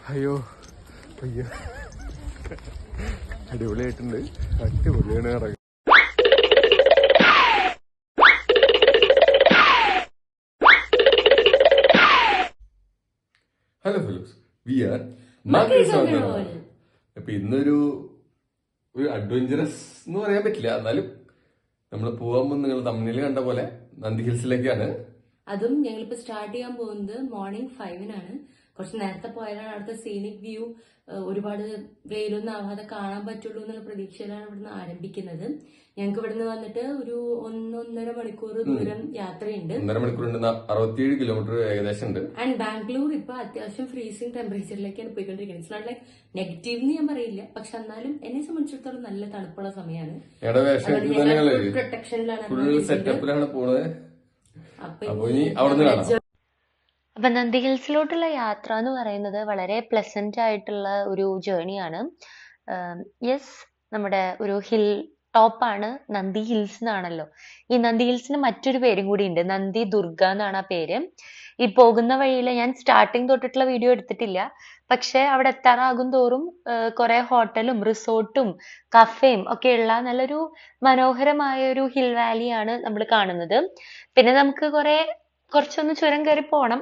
അയ്യോ അയ്യോ അടിപൊളിയായിട്ടുണ്ട്. അടിപൊളിയാണ് ഇറങ്ങി. ഹലോ ഫിലിപ്സ്, വി ആർ അപ്പൊ ഇന്നൊരു അഡ്വഞ്ചറസ് എന്ന് പറയാൻ പറ്റില്ല, എന്നാലും നമ്മൾ പോകാൻ നിങ്ങൾ തമിഴിൽ കണ്ട പോലെ നന്ദി ഹിൽസിലേക്കാണ്. അതും ഞങ്ങളിപ്പോ സ്റ്റാർട്ട് ചെയ്യാൻ പോകുന്നത് മോർണിംഗ് 5-നാണ്. കുറച്ച് നേരത്തെ പോയാലാണ് അവിടുത്തെ സീനിക് വ്യൂ ഒരുപാട് വെയിലൊന്നും ആവാതെ കാണാൻ പറ്റുള്ളൂ എന്നുള്ള പ്രതീക്ഷയിലാണ് ഇവിടുന്ന് ആരംഭിക്കുന്നത്. ഞങ്ങൾക്ക് ഇവിടുന്ന് വന്നിട്ട് ഒരു 1.5 മണിക്കൂർ ദൂരം യാത്രയുണ്ട്. 1.5 മണിക്കൂറുണ്ട്, 67 കിലോമീറ്റർ ഏകദേശം ഉണ്ട്. ആൻഡ് ബാംഗ്ലൂർ ഇപ്പൊ അത്യാവശ്യം ഫ്രീസിംഗ് ടെമ്പറേച്ചറിലേക്കാണ് പോയിക്കൊണ്ടിരിക്കുന്നത്. ഇറ്റ്സ് നോട്ട് ലൈക്ക് നെഗറ്റീവ് എന്ന് ഞാൻ പറയില്ല, പക്ഷെ എന്നാലും എന്നെ സംബന്ധിച്ചിടത്തോളം നല്ല തണുപ്പുള്ള സമയമാണ്. പ്രൊട്ടക്ഷനിലാണ് പോണത്. അപ്പൊ നന്ദി ഹിൽസിലോട്ടുള്ള യാത്ര എന്ന് പറയുന്നത് വളരെ പ്ലസന്റ് ആയിട്ടുള്ള ഒരു ജേണിയാണ്. യെസ്, നമ്മുടെ ഒരു ഹിൽ ടോപ്പാണ് നന്ദി ഹിൽസ് എന്നാണല്ലോ. ഈ നന്ദി ഹിൽസിന് മറ്റൊരു പേരും കൂടി ഉണ്ട്, നന്ദി ദുർഗ എന്നാണ് ആ പേര്. ഈ പോകുന്ന വഴിയിൽ ഞാൻ സ്റ്റാർട്ടിങ് തൊട്ടിട്ടുള്ള വീഡിയോ എടുത്തിട്ടില്ല, പക്ഷെ അവിടെ എത്താറാകും തോറും കുറെ ഹോട്ടലും റിസോർട്ടും കഫേയും ഒക്കെയുള്ള നല്ലൊരു മനോഹരമായ ഒരു ഹിൽ വാലിയാണ് നമ്മൾ കാണുന്നത്. പിന്നെ നമുക്ക് കുറച്ചൊന്ന് ചുരം കയറി പോണം,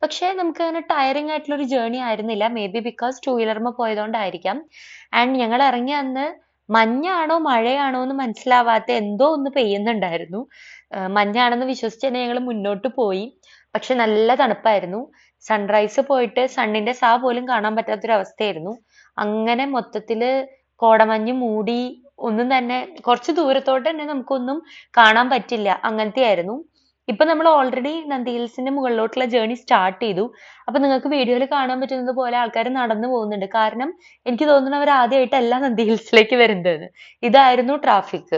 പക്ഷെ നമുക്ക് അങ്ങനെ ടയറിംഗ് ആയിട്ടുള്ള ഒരു ജേർണി ആയിരുന്നില്ല. May be because 2 വീലർമ പോയതുകൊണ്ടായിരിക്കാം. ആൻഡ് ഞങ്ങൾ ഇറങ്ങിയ അന്ന് മഞ്ഞാണോ മഴയാണോ എന്ന് മനസ്സിലാവാത്ത എന്തോ ഒന്ന് പെയ്യുന്നുണ്ടായിരുന്നു. മഞ്ഞാണെന്ന് വിശ്വസിച്ച് തന്നെ ഞങ്ങൾ മുന്നോട്ട് പോയി. പക്ഷെ നല്ല തണുപ്പായിരുന്നു. സൺറൈസ് പോയിട്ട് സണ്ണിന്റെ സാ പോലും കാണാൻ പറ്റാത്തൊരവസ്ഥയായിരുന്നു. അങ്ങനെ മൊത്തത്തില് കോടമഞ്ഞ് മൂടി ഒന്നും തന്നെ കുറച്ച് ദൂരത്തോട്ട് തന്നെ നമുക്കൊന്നും കാണാൻ പറ്റില്ല, അങ്ങനത്തെ ആയിരുന്നു. ഇപ്പൊ നമ്മൾ ഓൾറെഡി നന്ദി ഹിൽസിന്റെ മുകളിലോട്ടുള്ള ജേർണി സ്റ്റാർട്ട് ചെയ്തു. അപ്പൊ നിങ്ങൾക്ക് വീഡിയോയിൽ കാണാൻ പറ്റുന്നത് പോലെ ആൾക്കാർ നടന്നു പോകുന്നുണ്ട്. കാരണം എനിക്ക് തോന്നുന്നു അവർ ആദ്യമായിട്ടല്ല നന്ദി ഹിൽസിലേക്ക് വരുന്നത്. ഇതായിരുന്നു ട്രാഫിക്.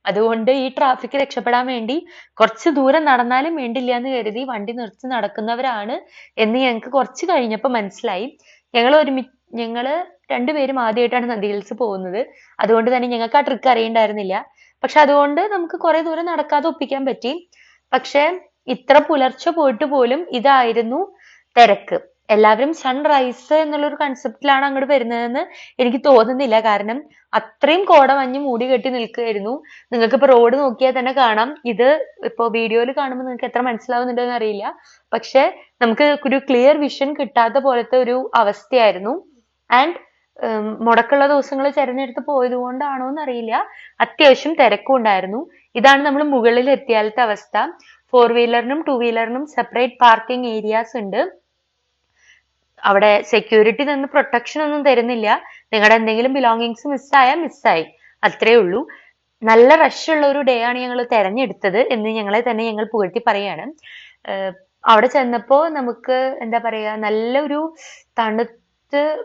അതുകൊണ്ട് ഈ ട്രാഫിക് രക്ഷപ്പെടാൻ വേണ്ടി കുറച്ച് ദൂരം നടന്നാലും വേണ്ടില്ല എന്ന് കരുതി വണ്ടി നിർത്തി നടക്കുന്നവരാണ് എന്ന് ഞങ്ങൾക്ക് കുറച്ച് കഴിഞ്ഞപ്പോൾ മനസ്സിലായി. ഞങ്ങള് രണ്ടുപേരും ആദ്യമായിട്ടാണ് നന്ദി ഹിൽസ് പോകുന്നത്. അതുകൊണ്ട് തന്നെ ഞങ്ങൾക്ക് ആ ട്രിക്ക് അറിയണ്ടായിരുന്നില്ല. പക്ഷെ അതുകൊണ്ട് നമുക്ക് കുറെ ദൂരം നടക്കാതെ ഒപ്പിക്കാൻ പറ്റി. പക്ഷെ ഇത്ര പുലർച്ചെ പോയിട്ട് പോലും ഇതായിരുന്നു തിരക്ക്. എല്ലാവരും സൺറൈസ് എന്നുള്ളൊരു കൺസെപ്റ്റിലാണ് അങ്ങോട്ട് വരുന്നതെന്ന് എനിക്ക് തോന്നുന്നില്ല. കാരണം അത്രയും കോടമഞ്ഞ് മൂടി കെട്ടി നിൽക്കുകയായിരുന്നു. നിങ്ങൾക്ക് ഇപ്പൊ റോഡ് നോക്കിയാൽ തന്നെ കാണാം. ഇത് ഇപ്പോ വീഡിയോയിൽ കാണുമ്പോൾ നിങ്ങൾക്ക് എത്ര മനസ്സിലാവുന്നുണ്ടെന്ന് അറിയില്ല, പക്ഷെ നമുക്ക് ഒരു ക്ലിയർ വിഷൻ കിട്ടാത്ത പോലത്തെ ഒരു അവസ്ഥയായിരുന്നു. ആൻഡ് മുടക്കുള്ള ദിവസങ്ങൾ തിരഞ്ഞെടുത്ത് പോയത് കൊണ്ടാണോ എന്നറിയില്ല, അത്യാവശ്യം തിരക്കും ഉണ്ടായിരുന്നു. ഇതാണ് നമ്മൾ മുകളിൽ എത്തിയാലത്തെ അവസ്ഥ. 4 വീലറിനും 2 വീലറിനും സെപ്പറേറ്റ് പാർക്കിംഗ് ഏരിയാസ് ഉണ്ട്. അവിടെ സെക്യൂരിറ്റി നിന്ന് പ്രൊട്ടക്ഷൻ ഒന്നും തരുന്നില്ല. നിങ്ങളുടെ എന്തെങ്കിലും ബിലോങ്ങിങ്സ് മിസ്സായാൽ മിസ്സായി, അത്രേ ഉള്ളൂ. നല്ല റഷ് ഉള്ള ഒരു ഡേ ആണ് ഞങ്ങൾ തെരഞ്ഞെടുത്തത് എന്ന് ഞങ്ങളെ തന്നെ ഞങ്ങൾ പുകഴ്ത്തി പറയാണ്. അവിടെ ചെന്നപ്പോ നമുക്ക് എന്താ പറയാ, നല്ലൊരു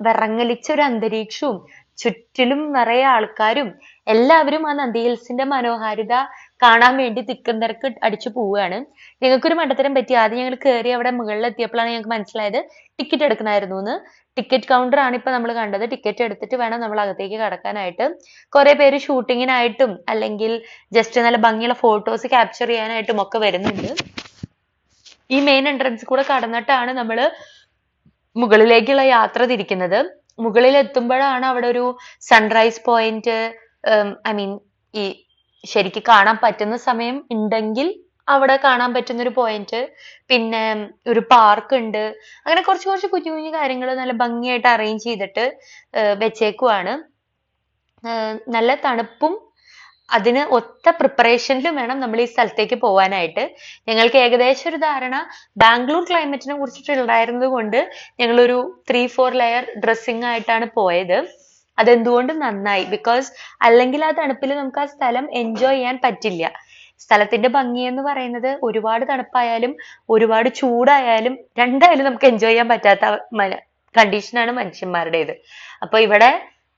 വിറങ്ങലിച്ച ഒരു അന്തരീക്ഷവും ചുറ്റിലും നിറയെ ആൾക്കാരും എല്ലാവരും ആ നന്ദി ഹിൽസിന്റെ മനോഹാരിത കാണാൻ വേണ്ടി തിക്കും തിരക്ക് അടിച്ചു പോവുകയാണ്. ഞങ്ങൾക്കൊരു മണ്ടത്തരം പറ്റി. ആദ്യം ഞങ്ങൾ കയറി അവിടെ മുകളിൽ എത്തിയപ്പോഴാണ് ഞങ്ങൾക്ക് മനസ്സിലായത് ടിക്കറ്റ് എടുക്കണമായിരുന്നു എന്ന്. ടിക്കറ്റ് കൗണ്ടർ ആണ് ഇപ്പൊ നമ്മൾ കണ്ടത്. ടിക്കറ്റ് എടുത്തിട്ട് വേണം നമ്മൾ അകത്തേക്ക് കടക്കാനായിട്ട്. കുറെ പേര് ഷൂട്ടിങ്ങിനായിട്ടും അല്ലെങ്കിൽ ജസ്റ്റ് നല്ല ഭംഗിയുള്ള ഫോട്ടോസ് ക്യാപ്ചർ ചെയ്യാനായിട്ടും ഒക്കെ വരുന്നുണ്ട്. ഈ മെയിൻ എൻട്രൻസ് കൂടെ കടന്നിട്ടാണ് നമ്മള് മുകളിലേക്കുള്ള യാത്ര തിരിക്കുന്നത്. മുകളിൽ എത്തുമ്പോഴാണ് അവിടെ ഒരു സൺറൈസ് പോയിന്റ്, ഈ ശരിക്ക് കാണാൻ പറ്റുന്ന സമയം ഉണ്ടെങ്കിൽ അവിടെ കാണാൻ പറ്റുന്ന ഒരു പോയിന്റ്, പിന്നെ ഒരു പാർക്ക് ഉണ്ട്. അങ്ങനെ കുറച്ച് കുഞ്ഞു കുഞ്ഞു കാര്യങ്ങൾ നല്ല ഭംഗിയായിട്ട് അറേഞ്ച് ചെയ്തിട്ട് വെച്ചേക്കുവാണ്. നല്ല തണുപ്പും അതിന് ഒത്ത പ്രിപ്പറേഷനിലും വേണം നമ്മൾ ഈ സ്ഥലത്തേക്ക് പോവാനായിട്ട്. ഞങ്ങൾക്ക് ഏകദേശം ഒരു ധാരണ ബാംഗ്ലൂർ ക്ലൈമറ്റിനെ കുറിച്ചിട്ടുണ്ടായിരുന്നത് കൊണ്ട് ഞങ്ങളൊരു 3-4 ലെയർ ഡ്രസ്സിങ് ആയിട്ടാണ് പോയത്. അതെന്തുകൊണ്ട് നന്നായി, ബിക്കോസ് അല്ലെങ്കിൽ ആ തണുപ്പിൽ നമുക്ക് ആ സ്ഥലം എൻജോയ് ചെയ്യാൻ പറ്റില്ല. സ്ഥലത്തിന്റെ ഭംഗി എന്ന് പറയുന്നത് ഒരുപാട് തണുപ്പായാലും ഒരുപാട് ചൂടായാലും രണ്ടായാലും നമുക്ക് എൻജോയ് ചെയ്യാൻ പറ്റാത്ത കണ്ടീഷനാണ് മനുഷ്യന്മാരുടേത്. അപ്പൊ ഇവിടെ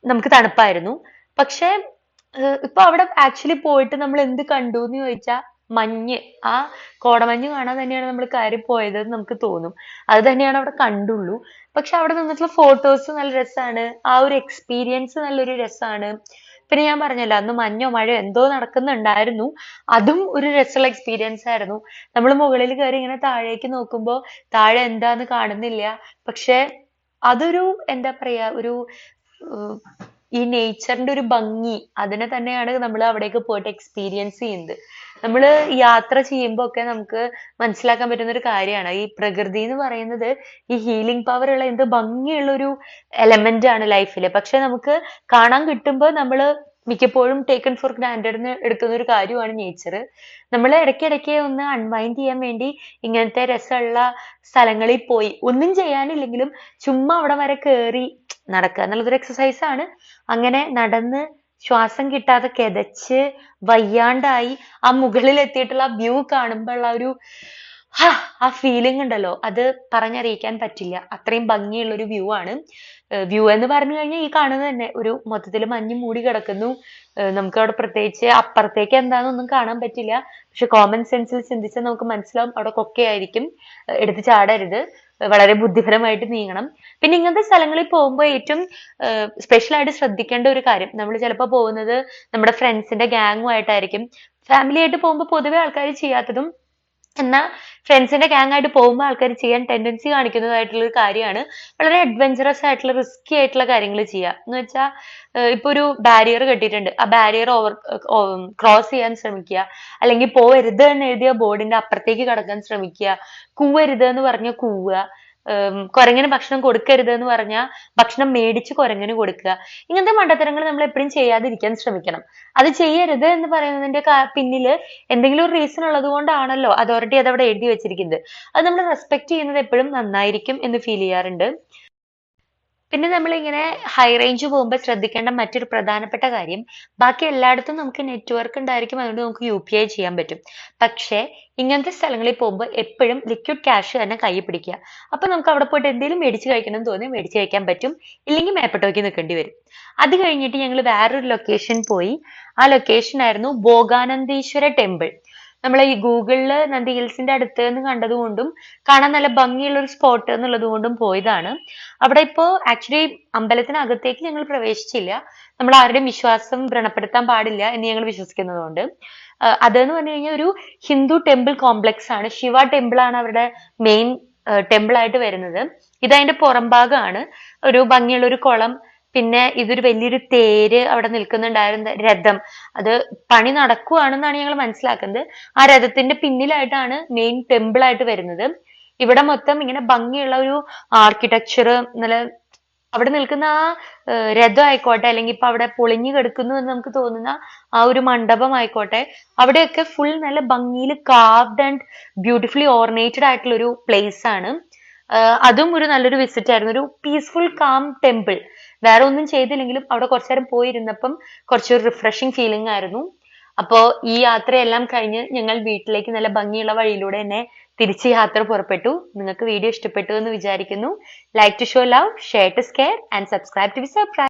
നമുക്ക് തണുപ്പായിരുന്നു. പക്ഷെ ഇപ്പൊ അവിടെ ആക്ച്വലി പോയിട്ട് നമ്മൾ എന്ത് കണ്ടു എന്ന് ചോദിച്ചാൽ മഞ്ഞ്, ആ കോടമഞ്ഞ് കാണാൻ തന്നെയാണ് നമ്മൾ കയറി പോയത് എന്ന് നമുക്ക് തോന്നും. അത് തന്നെയാണ് അവിടെ കണ്ടുള്ളൂ. പക്ഷെ അവിടെ നിന്നിട്ടുള്ള ഫോട്ടോസ് നല്ല രസമാണ്, ആ ഒരു എക്സ്പീരിയൻസ് നല്ലൊരു രസമാണ്. പിന്നെ ഞാൻ പറഞ്ഞല്ലോ അന്ന് മഞ്ഞോ മഴയോ എന്തോ നടക്കുന്നുണ്ടായിരുന്നു, അതും ഒരു രസമുള്ള എക്സ്പീരിയൻസ് ആയിരുന്നു. നമ്മൾ മുകളിൽ കയറി ഇങ്ങനെ താഴേക്ക് നോക്കുമ്പോൾ താഴെ എന്താന്ന് കാണുന്നില്ല, പക്ഷെ അതൊരു എന്താ പറയാ ഒരു ഏഹ്, ഈ നേച്ചറിന്റെ ഒരു ഭംഗി അതിനെ തന്നെയാണ് നമ്മൾ അവിടേക്ക് പോയിട്ട് എക്സ്പീരിയൻസ് ചെയ്യുന്നത്. നമ്മൾ യാത്ര ചെയ്യുമ്പോൾ ഒക്കെ നമുക്ക് മനസ്സിലാക്കാൻ പറ്റുന്ന ഒരു കാര്യമാണ് ഈ പ്രകൃതി എന്ന് പറയുന്നത് ഈ ഹീലിംഗ് പവർ ഉള്ള എന്ത് ഭംഗിയുള്ള ഒരു എലമെന്റ് ആണ് ലൈഫിൽ. പക്ഷെ നമുക്ക് കാണാൻ കിട്ടുമ്പോൾ നമ്മൾ മിക്കപ്പോഴും ടേക്കൺ ഫോർ ഗ്രാൻഡഡ് എടുക്കുന്ന ഒരു കാര്യമാണ് നേച്ചർ. നമ്മൾ ഇടയ്ക്കിടയ്ക്ക് ഒന്ന് അൺവൈൻഡ് ചെയ്യാൻ വേണ്ടി ഇങ്ങനത്തെ രസമുള്ള സ്ഥലങ്ങളിൽ പോയി ഒന്നും ചെയ്യാനില്ലെങ്കിലും ചുമ്മാ അവിടെ വരെ കയറി നടക്കുക എന്നുള്ളതൊരു എക്സസൈസ് ആണ്. അങ്ങനെ നടന്ന് ശ്വാസം കിട്ടാതെ കിതച്ച് വയ്യാണ്ടായി ആ മുകളിൽ എത്തിയിട്ടുള്ള ആ വ്യൂ കാണുമ്പോഴുള്ള ഒരു ആ ഫീലിംഗ് ഉണ്ടല്ലോ, അത് പറഞ്ഞറിയിക്കാൻ പറ്റില്ല. അത്രയും ഭംഗിയുള്ള ഒരു വ്യൂ ആണ്. വ്യൂ എന്ന് പറഞ്ഞു കഴിഞ്ഞാൽ ഈ കാണുന്നത് തന്നെ ഒരു മൊത്തത്തിൽ മഞ്ഞ് മൂടി കിടക്കുന്നു. നമുക്ക് അവിടെ പ്രത്യേകിച്ച് അപ്പുറത്തേക്ക് എന്താണെന്നൊന്നും കാണാൻ പറ്റില്ല. പക്ഷെ കോമൺ സെൻസിൽ ചിന്തിച്ചാൽ നമുക്ക് മനസ്സിലാവും അവിടെ കൊക്കയായിരിക്കും. എടുത്ത് ചാടരുത്, വളരെ ബുദ്ധിപരമായിട്ട് നീങ്ങണം. പിന്നെ ഇങ്ങനത്തെ സ്ഥലങ്ങളിൽ പോകുമ്പോൾ ഏറ്റവും സ്പെഷ്യൽ ആയിട്ട് ശ്രദ്ധിക്കേണ്ട ഒരു കാര്യം, നമ്മൾ ചിലപ്പോൾ പോകുന്നത് നമ്മുടെ ഫ്രണ്ട്സിന്റെ ഗാങ്ങുമായിട്ടായിരിക്കും. ഫാമിലി ആയിട്ട് പോകുമ്പോൾ പൊതുവെ ആൾക്കാർ ചെയ്യാത്തതും എന്നാൽ ഫ്രണ്ട്സിന്റെ ഗ്യാങ് ആയിട്ട് പോകുമ്പോൾ ആൾക്കാർ ചെയ്യാൻ ടെൻഡൻസി കാണിക്കുന്നതായിട്ടുള്ള ഒരു കാര്യമാണ് വളരെ അഡ്വഞ്ചറസ് ആയിട്ടുള്ള റിസ്കി ആയിട്ടുള്ള കാര്യങ്ങൾ ചെയ്യുക. എന്ന് വെച്ചാൽ ഇപ്പൊ ഒരു ബാരിയർ കെട്ടിയിട്ടുണ്ട്, ആ ബാരിയർ ക്രോസ് ചെയ്യാൻ ശ്രമിക്കുക, അല്ലെങ്കിൽ പോവരുത് എന്ന് എഴുതിയ ബോർഡിന്റെ അപ്പുറത്തേക്ക് കടക്കാൻ ശ്രമിക്കുക, കൂവരുത് എന്ന് പറഞ്ഞ കൂവുക, കുരങ്ങിന് ഭക്ഷണം കൊടുക്കരുത് എന്ന് പറഞ്ഞാൽ ഭക്ഷണം മേടിച്ച് കുരങ്ങിന് കൊടുക്കുക. ഇങ്ങനത്തെ മണ്ടത്തരങ്ങൾ നമ്മൾ എപ്പോഴും ചെയ്യാതിരിക്കാൻ ശ്രമിക്കണം. അത് ചെയ്യരുത് എന്ന് പറയുന്നതിന്റെ പിന്നില് എന്തെങ്കിലും ഒരു റീസൺ ഉള്ളത് കൊണ്ടാണല്ലോ അതോറിറ്റി അതവിടെ എഴുതി വെച്ചിരിക്കുന്നത്. അത് നമ്മൾ റെസ്പെക്ട് ചെയ്യുന്നത് എപ്പോഴും നന്നായിരിക്കും എന്ന് ഫീൽ ചെയ്യാറുണ്ട്. പിന്നെ നമ്മളിങ്ങനെ ഹൈ റേഞ്ച് പോകുമ്പോൾ ശ്രദ്ധിക്കേണ്ട മറ്റൊരു പ്രധാനപ്പെട്ട കാര്യം, ബാക്കി എല്ലായിടത്തും നമുക്ക് നെറ്റ്വർക്ക് ഉണ്ടായിരിക്കും, അതുകൊണ്ട് നമുക്ക് UPI ചെയ്യാൻ പറ്റും. പക്ഷേ ഇങ്ങനത്തെ സ്ഥലങ്ങളിൽ പോകുമ്പോൾ എപ്പോഴും ലിക്വിഡ് ക്യാഷ് തന്നെ കയ്യിൽ പിടിക്കുക. അപ്പൊ നമുക്ക് അവിടെ പോയിട്ട് എന്തെങ്കിലും മേടിച്ച് കഴിക്കണം എന്ന് തോന്നി മേടിച്ച് കഴിക്കാൻ പറ്റും, ഇല്ലെങ്കിൽ മേപ്പട്ടോക്കി നിൽക്കേണ്ടി വരും. അത് കഴിഞ്ഞിട്ട് ഞങ്ങൾ വേറൊരു ലൊക്കേഷൻ പോയി. ആ ലൊക്കേഷൻ ആയിരുന്നു ഭോഗാനന്ദേശ്വര ടെമ്പിൾ. നമ്മൾ ഈ ഗൂഗിളില് നന്ദി ഹിൽസിന്റെ അടുത്ത് നിന്ന് കണ്ടതുകൊണ്ടും കാണാൻ നല്ല ഭംഗിയുള്ള ഒരു സ്പോട്ട് എന്നുള്ളത് കൊണ്ടും പോയതാണ്. അവിടെ ഇപ്പോ ആക്ച്വലി അമ്പലത്തിനകത്തേക്ക് ഞങ്ങൾ പ്രവേശിച്ചില്ല, നമ്മൾ ആരുടെയും വിശ്വാസം വ്രണപ്പെടുത്താൻ പാടില്ല എന്ന് ഞങ്ങൾ വിശ്വസിക്കുന്നതുകൊണ്ട്. അതെന്ന് പറഞ്ഞു കഴിഞ്ഞാൽ ഒരു ഹിന്ദു ടെമ്പിൾ കോംപ്ലക്സ് ആണ്. ശിവ ടെമ്പിൾ ആണ് അവരുടെ മെയിൻ ടെമ്പിൾ ആയിട്ട് വരുന്നത്. ഇതതിന്റെ പുറം ഭാഗമാണ്. ഒരു ഭംഗിയുള്ള ഒരു കുളം, പിന്നെ ഇതൊരു വലിയൊരു തേര് അവിടെ നിൽക്കുന്നുണ്ടായിരുന്ന രഥം, അത് പണി നടക്കുവാണെന്നാണ് ഞങ്ങൾ മനസ്സിലാക്കുന്നത്. ആ രഥത്തിന്റെ പിന്നിലായിട്ടാണ് മെയിൻ ടെമ്പിൾ ആയിട്ട് വരുന്നത്. ഇവിടെ മൊത്തം ഇങ്ങനെ ഭംഗിയുള്ള ഒരു ആർക്കിടെക്ചർ, നല്ല അവിടെ നിൽക്കുന്ന ആ രഥം ആയിക്കോട്ടെ, അല്ലെങ്കിൽ ഇപ്പൊ അവിടെ പൊളിഞ്ഞു കിടക്കുന്നു എന്ന് നമുക്ക് തോന്നുന്ന ആ ഒരു മണ്ഡപം ആയിക്കോട്ടെ, അവിടെയൊക്കെ ഫുൾ നല്ല ഭംഗിയിൽ കാർവ്ഡ് ആൻഡ് ബ്യൂട്ടിഫുള്ളി ഓർണേറ്റഡ് ആയിട്ടുള്ള ഒരു പ്ലേസ് ആണ്. അതും ഒരു നല്ലൊരു വിസിറ്റ് ആയിരുന്നു. ഒരു പീസ്ഫുൾ കാം ടെമ്പിൾ. വേറെ ഒന്നും ചെയ്തില്ലെങ്കിലും അവിടെ കുറച്ചു നേരം പോയിരുന്നപ്പം കുറച്ചൊരു റിഫ്രഷിങ് ഫീലിംഗ് ആയിരുന്നു. അപ്പോ ഈ യാത്രയെല്ലാം കഴിഞ്ഞ് ഞങ്ങൾ വീട്ടിലേക്ക് നല്ല ഭംഗിയുള്ള വഴിയിലൂടെ തന്നെ തിരിച്ച് യാത്ര പുറപ്പെട്ടു. നിങ്ങൾക്ക് വീഡിയോ ഇഷ്ടപ്പെട്ടു എന്ന് വിചാരിക്കുന്നു. Like to show love, share to scare and subscribe to be surprise.